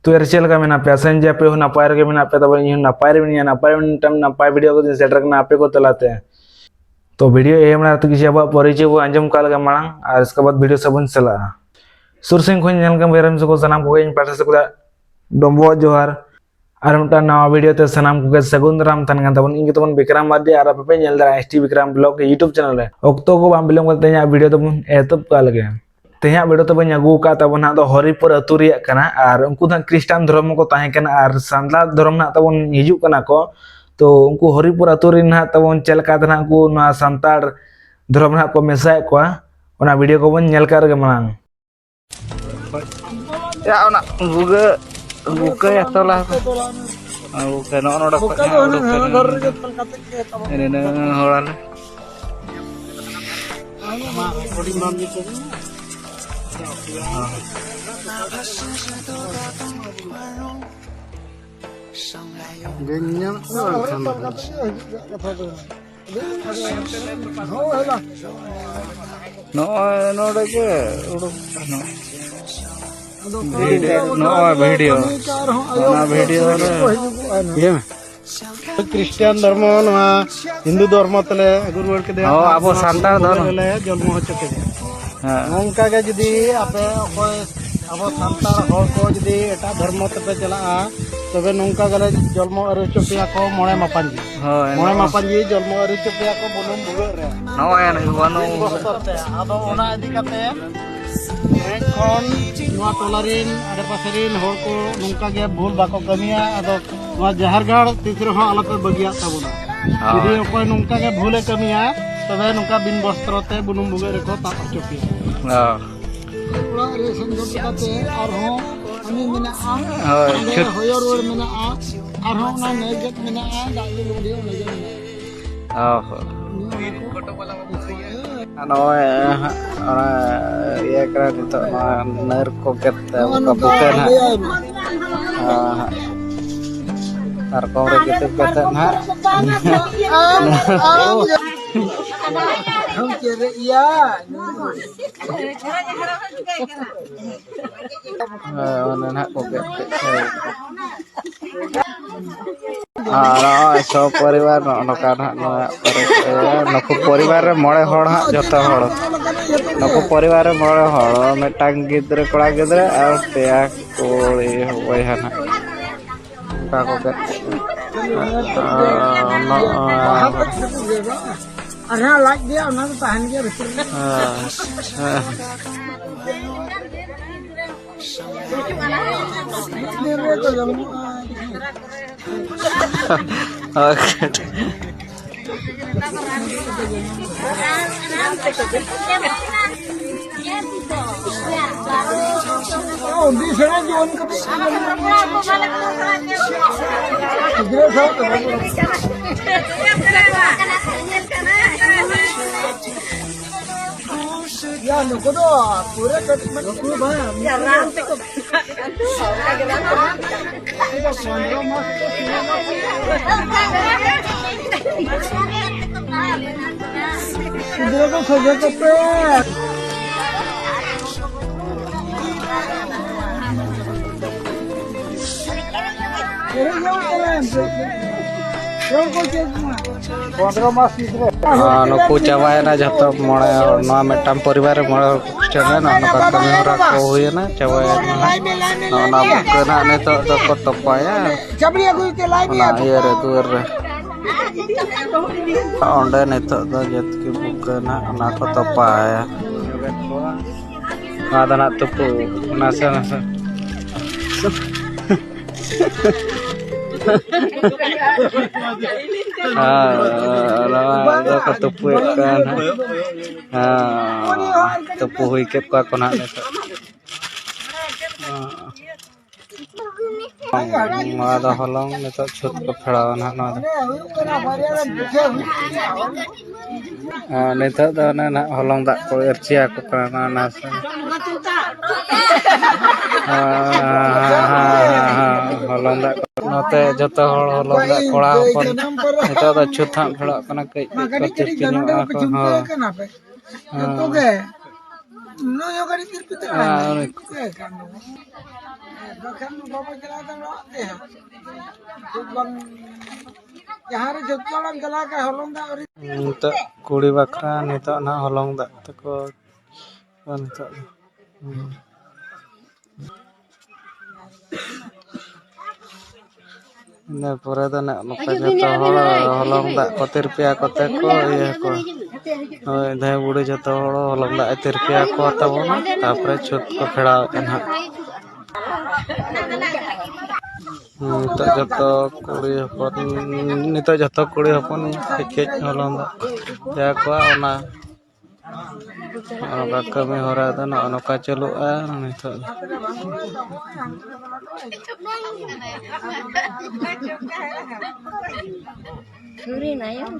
तो यार चल का मेना पे संजय पे हो नपाय रे मेना पे तब इन नपाय रे मेना नपाय टाइम नपाय वीडियो को दिन सेटर करना आपे को तलाते हैं। तो वीडियो ये हमरा तो किसी अब परिचय को अंजम काल का मांग और इसके बाद वीडियो सबन चला सुरसिंग खोन नेल का बेरम से को सनाम को इन पाठा से को डोंबो जोहार और मटा नवा वीडियो ते सनाम को सगुन राम तन तबन इन तबन विक्रम मार्डी और पे नेल दा एसटी विक्रम ब्लॉग के यूट्यूब चैनल है ओक्तो को बाम बिलम करते हैं वीडियो तबन एतब काल के तेहा वीडियो तब अगू का तबन दो हरिपुर अतु रिया कना और उनको क्रिस्टान धर्म को ताहे कना और सांतला धर्म ना तबन हिजू कना को तो उनको हरिपुर अतु रे ना तबन चलका तना को ना सांतार धर्म ना को मेसाय को ओना वीडियो को बन नेल कर गे मांग ya ona buka ya tolah buka no no dapat ini na horan genyam no no deke no video ये क्रिश्चियन धर्म हिंदू धर्म तले गुरुवर के अब सान्तार धर्म जन्म हो चुके नौका के जुदी आपे अब सान्तार हर को जुदी एटा धर्म तपे चला तबे नौका गले जन्म अरु चुपिया को मोणे मापान जी जन्म अरु चुपिया को बुलुम बुगर रे नो एन वनो आदो ओना इदी कते खन नवा टोलारिन आडे पासेरिन हर को नौका गे भूल बाको कमिया आदो नवा जहरगढ़ तीसरे हो अलग बगिया तबना यदि ओको नौका गे भूले कमिया तबे नौका बिन वस्त्र ते बुनुम बुगे को ता चुकी ओला रे संगत काते और हो अनि मेना आ होयर वर मेना आ और हो ना नेगेट मेना आ दाली वीडियो लेगे फोटो वाला ये करा तो नर को कहते हैं वो बुकेन नर को रे कहते हैं हम चेरे या ना को कहते सो परिवार नका नको परिवार मड़े हड़ हाँ जत हड़ नको परिवार मड़े हड़ मेटांग गिद्रे कड़ा गिद्रे और पेया कोड़ी बया ना को अरे लाइक दिया ना तो ताहन के या नको तो पूरे कटमट को भाई या राम पे को इधर को सजा कपड़े नुकु चाबायना जतो मणे नवा मेटाम परिवार मणे क्रिश्चियन ना नका कमी हरा को होयना चाबायना ना बुकना ने तो को तपाया चबड़ी अगु के लाई ना ये रे दूर रे ओंडे ने तो जत के बुकना ना को तपाया आदना तुपु नासा तुपु तुपु हुई के कोना मादा हलंग नित छुत को फेड़ाव ना नित ना हलंग दा को एरचिया को कना ना हलंग दा नते जतो हल हलंग दा कोड़ा पर नित दा छुत फेड़ा कना कई कच्चे चिन्ह को No, yo cari tirpita kan. Kan. Bahkan bapak celaka no deh. Tuban jahare jotlan celaka holong da ori. Nito kuri bakra nito na holong da teko nito. Ina pore da nak noka joto holong da kotir pia kote ko iya ko. Dai bude joto holong da kotir pia ko tabon tapre chut ko pheda kan. Nito joto kuri hopon kekej holong da ya ko ona ono kami hora da ono ka celua nito. Suri na yun.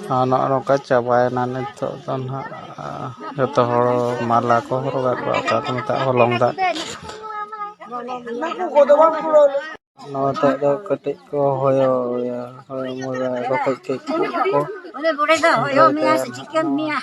Ano kacabai nane to tanha joto horo mala ko horoga ko ta tumta holong da no ta do ketik ko hoyo ya hoyo mura ko ketik ko Boleh dah, hoyo mia sejikan mia.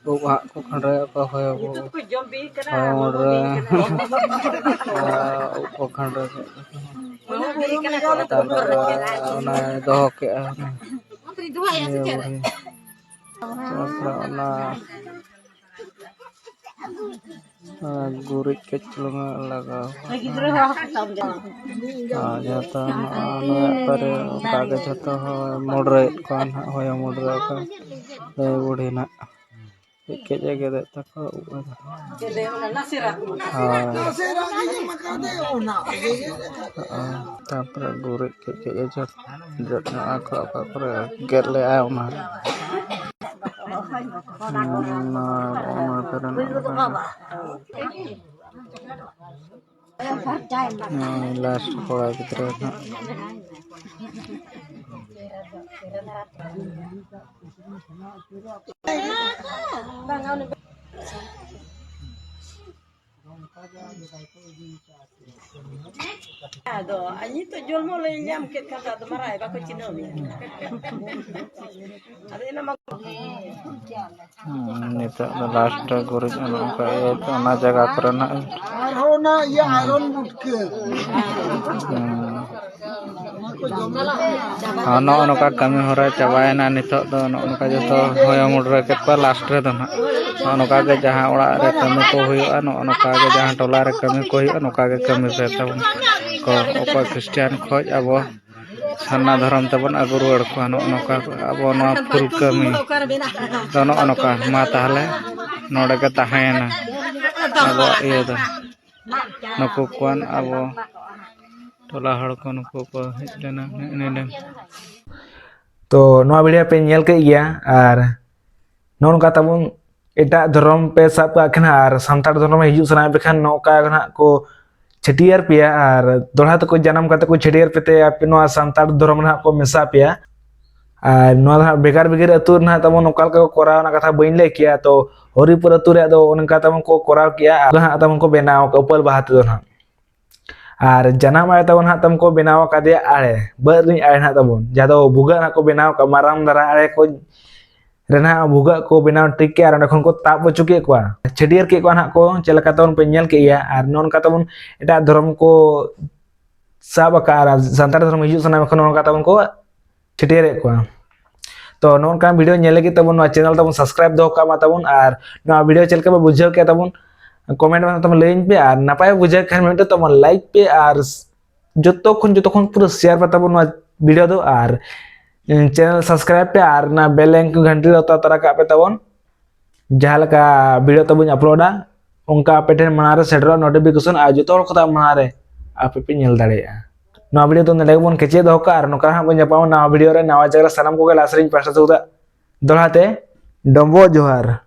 buka ko kandre ko hoyo mura ko kandre ona doh ke gurit kecil laga jata pare kaga jata modre kan hoya modre ka budi na ke jage de tako tapre gurit ke jat aku pare gerle auna last kola gidra na Ado, anyi to jual mo le nyam ket kata to marai ba ko cino mi. Ada nama nito last gurit ka itu na jaga korona arona ya aron butke ono ka kami hora cabaena nito do ono ka joto hoya mudra ket pa last re do na ono ka ge jaha ora re kami ko huyo ono ka ge jaha tola re kami ko huyo ono ka ge kami pe tabon ko opa kristian khoj abo sana dharam tabon agur ruar ko ono ka abo no full kami dono ono ka ma tahle node ka tahena abo iya do nuku kuan abo tola hor ko nuku ko hej lena nene तो नवा video पे nail के गया और नौका तबन एटा धर्म पे सब का खना और संतार धर्म हिजु सना पे खान नौका खना को छटियर पिया और दोड़ा तो को जन्म करते को छटियर पेते आप नो संतार धर्म ना को मेसा पिया और नो बेकार बेगर अतुर ना तबन नौका को कोरा ना कथा बइन ले किया तो हरिपुर अतुर रे दो उनका तबन को कोरा किया ना तबन को बनाव उपल बात दो ना और जन्म आए तब तम को बनाव कादे आड़े बर्री आड़े ना तब जादो भुगा ना को बनाव का माराम दरा आड़े को रेना भुगा को बनाव ठीक के और को ताप चुके को छटियर के को ना को चलका तबन पे नेल के या और नोन का तबन एटा धर्म को साब का संतार धर्म हिजु सना में नोन का तबन को छटियर को तो नोन का वीडियो नेले के तबन चैनल तबन सब्सक्राइब दो का मा तबन और ना वीडियो चलके बुझाव के तबन कमेंट में तुम लाइन पे और नपाय बुझे खान में तुम लाइक पे और जो खन पूरा शेयर पे तब वीडियो दो और चैनल सब्सक्राइब पे और ना बेल आइकन घंटी तो तरह का पे तब जहाँ का वीडियो तब अपलोडा उनका पे ठेन मनारे सेटर नोटिफिकेशन और जो को मनारे आप पे नेल दाड़ेया ना वीडियो तो नले बन केचे दो का और नोका हां बन जापाव ना वीडियो रे नवा जगह सनम को लासरिन पास्ता सुदा दोहाते डम्बो जोहार।